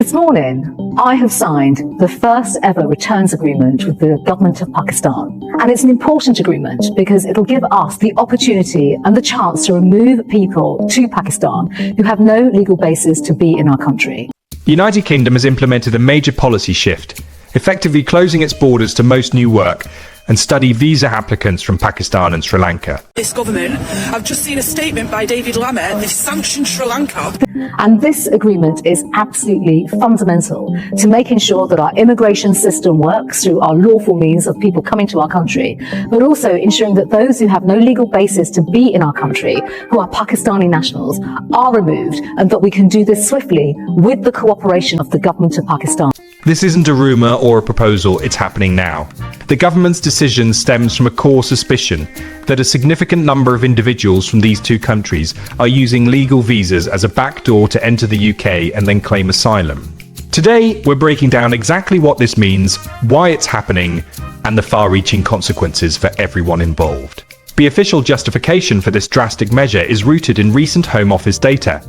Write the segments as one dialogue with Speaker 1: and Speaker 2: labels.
Speaker 1: This morning, I have signed the first ever returns agreement with the government of Pakistan. And it's an important agreement because it'll give us the opportunity and the chance to remove people to Pakistan who have no legal basis to be in our country.
Speaker 2: The United Kingdom has implemented a major policy shift, effectively closing its borders to most new work and study visa applicants from Pakistan and Sri Lanka.
Speaker 3: This government, I've just seen a statement by David Lammer, they've sanctioned Sri Lanka.
Speaker 1: And this agreement is absolutely fundamental to making sure that our immigration system works through our lawful means of people coming to our country, but also ensuring that those who have no legal basis to be in our country, who are Pakistani nationals, are removed, and that we can do this swiftly with the cooperation of the government of Pakistan.
Speaker 2: This isn't a rumour or a proposal, it's happening now. The government's decision stems from a core suspicion that a significant number of individuals from these two countries are using legal visas as a backdoor to enter the UK and then claim asylum. Today, we're breaking down exactly what this means, why it's happening, and the far-reaching consequences for everyone involved. The official justification for this drastic measure is rooted in recent Home Office data.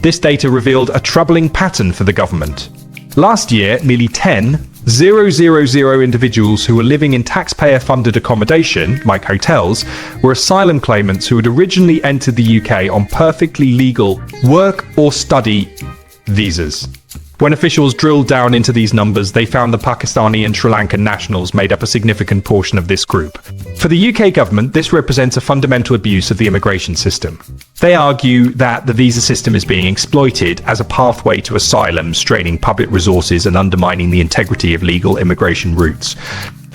Speaker 2: This data revealed a troubling pattern for the government. Last year, nearly 10,000 individuals who were living in taxpayer-funded accommodation, like hotels, were asylum claimants who had originally entered the UK on perfectly legal work or study visas. When officials drilled down into these numbers, they found the Pakistani and Sri Lankan nationals made up a significant portion of this group. For the UK government, this represents a fundamental abuse of the immigration system. They argue that the visa system is being exploited as a pathway to asylum, straining public resources and undermining the integrity of legal immigration routes.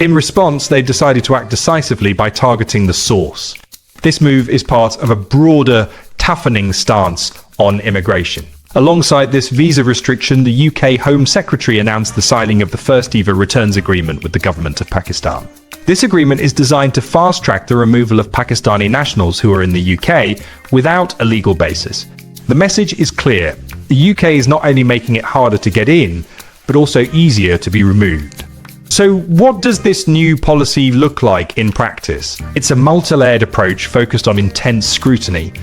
Speaker 2: In response, they decided to act decisively by targeting the source. This move is part of a broader, toughening stance on immigration. Alongside this visa restriction, the UK Home Secretary announced the signing of the first ever returns agreement with the government of Pakistan. This agreement is designed to fast-track the removal of Pakistani nationals who are in the UK without a legal basis. The message is clear. The UK is not only making it harder to get in, but also easier to be removed. So what does this new policy look like in practice? It's a multi-layered approach focused on intense scrutiny.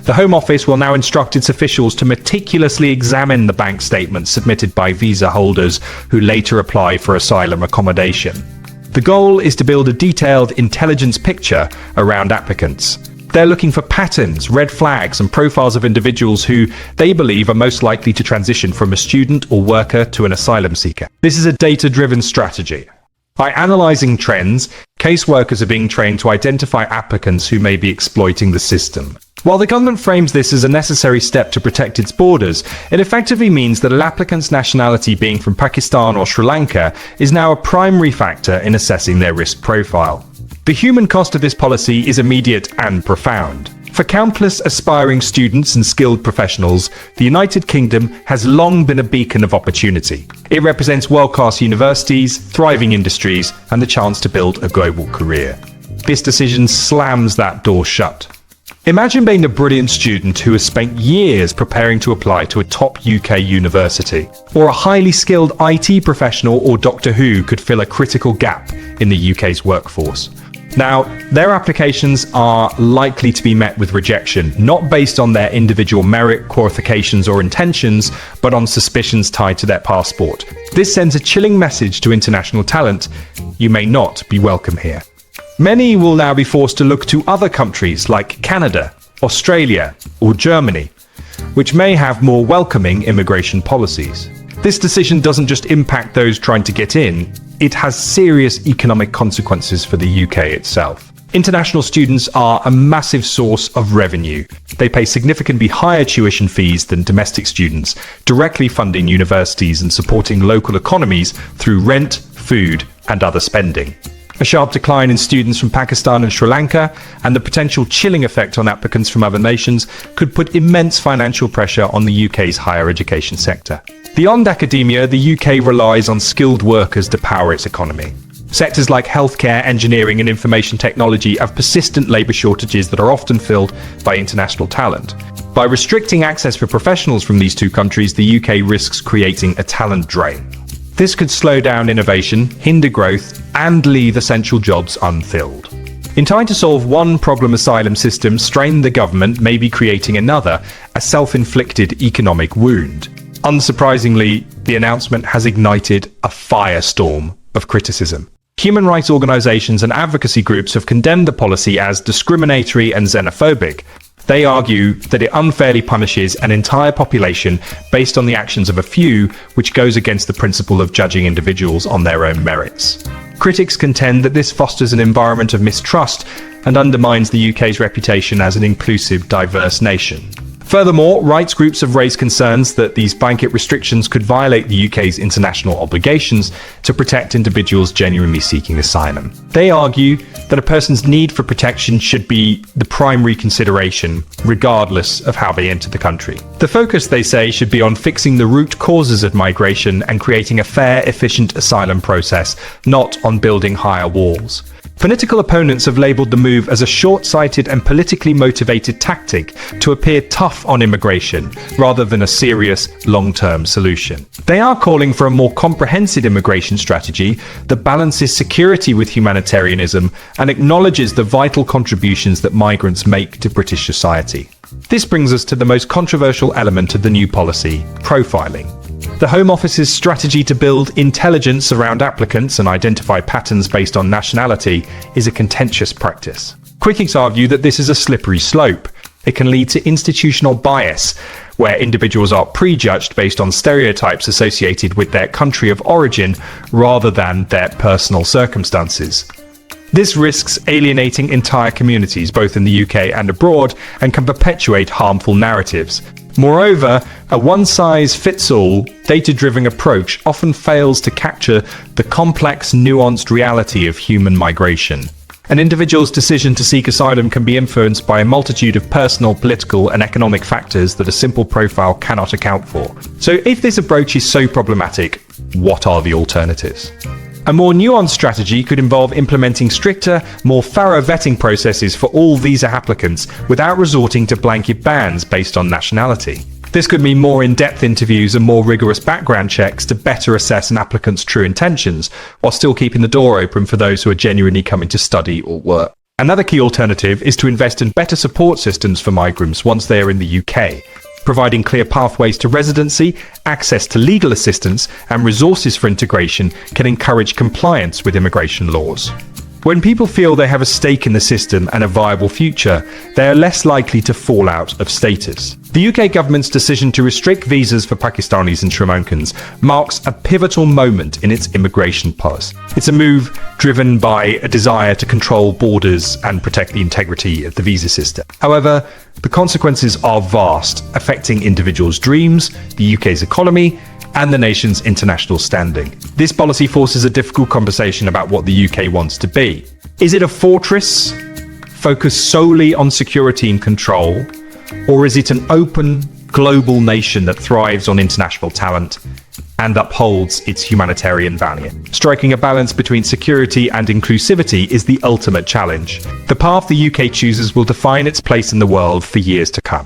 Speaker 2: The Home Office will now instruct its officials to meticulously examine the bank statements submitted by visa holders who later apply for asylum accommodation. The goal is to build a detailed intelligence picture around applicants. They're looking for patterns, red flags, and profiles of individuals who they believe are most likely to transition from a student or worker to an asylum seeker. This is a data-driven strategy. By analysing trends, caseworkers are being trained to identify applicants who may be exploiting the system. While the government frames this as a necessary step to protect its borders, it effectively means that an applicant's nationality being from Pakistan or Sri Lanka is now a primary factor in assessing their risk profile. The human cost of this policy is immediate and profound. For countless aspiring students and skilled professionals, the United Kingdom has long been a beacon of opportunity. It represents world-class universities, thriving industries, and the chance to build a global career. This decision slams that door shut. Imagine being a brilliant student who has spent years preparing to apply to a top UK university, or a highly skilled IT professional or Doctor Who could fill a critical gap in the UK's workforce. Now, their applications are likely to be met with rejection, not based on their individual merit, qualifications, or intentions, but on suspicions tied to their passport. This sends a chilling message to international talent: you may not be welcome here. Many will now be forced to look to other countries like Canada, Australia, or Germany, which may have more welcoming immigration policies. This decision doesn't just impact those trying to get in, it has serious economic consequences for the UK itself. International students are a massive source of revenue. They pay significantly higher tuition fees than domestic students, directly funding universities and supporting local economies through rent, food, and other spending. A sharp decline in students from Pakistan and Sri Lanka, and the potential chilling effect on applicants from other nations, could put immense financial pressure on the UK's higher education sector. Beyond academia, the UK relies on skilled workers to power its economy. Sectors like healthcare, engineering, and information technology have persistent labour shortages that are often filled by international talent. By restricting access for professionals from these two countries, the UK risks creating a talent drain. This could slow down innovation, hinder growth, and leave essential jobs unfilled. In trying to solve one problem asylum system strain the government may be creating another, a self-inflicted economic wound. Unsurprisingly, the announcement has ignited a firestorm of criticism. Human rights organizations and advocacy groups have condemned the policy as discriminatory and xenophobic. They argue that it unfairly punishes an entire population based on the actions of a few, which goes against the principle of judging individuals on their own merits. Critics contend that this fosters an environment of mistrust and undermines the UK's reputation as an inclusive, diverse nation. Furthermore, rights groups have raised concerns that these blanket restrictions could violate the UK's international obligations to protect individuals genuinely seeking asylum. They argue that a person's need for protection should be the primary consideration, regardless of how they enter the country. The focus, they say, should be on fixing the root causes of migration and creating a fair, efficient asylum process, not on building higher walls. Political opponents have labelled the move as a short-sighted and politically motivated tactic to appear tough on immigration, rather than a serious, long-term solution. They are calling for a more comprehensive immigration strategy that balances security with humanitarianism and acknowledges the vital contributions that migrants make to British society. This brings us to the most controversial element of the new policy: profiling. The Home Office's strategy to build intelligence around applicants and identify patterns based on nationality is a contentious practice. Critics argue that this is a slippery slope. It can lead to institutional bias, where individuals are prejudged based on stereotypes associated with their country of origin rather than their personal circumstances. This risks alienating entire communities, both in the UK and abroad, and can perpetuate harmful narratives. Moreover, a one-size-fits-all, data-driven approach often fails to capture the complex, nuanced reality of human migration. An individual's decision to seek asylum can be influenced by a multitude of personal, political, and economic factors that a simple profile cannot account for. So if this approach is so problematic, what are the alternatives? A more nuanced strategy could involve implementing stricter, more thorough vetting processes for all visa applicants without resorting to blanket bans based on nationality. This could mean more in-depth interviews and more rigorous background checks to better assess an applicant's true intentions, while still keeping the door open for those who are genuinely coming to study or work. Another key alternative is to invest in better support systems for migrants once they are in the UK. Providing clear pathways to residency, access to legal assistance, and resources for integration can encourage compliance with immigration laws. When people feel they have a stake in the system and a viable future, they are less likely to fall out of status. The UK government's decision to restrict visas for Pakistanis and Sri Lankans marks a pivotal moment in its immigration policy. It's a move driven by a desire to control borders and protect the integrity of the visa system. However, the consequences are vast, affecting individuals' dreams, the UK's economy, and the nation's international standing. This policy forces a difficult conversation about what the UK wants to be. Is it a fortress focused solely on security and control, or is it an open, global nation that thrives on international talent and upholds its humanitarian value? Striking a balance between security and inclusivity is the ultimate challenge. The path the UK chooses will define its place in the world for years to come.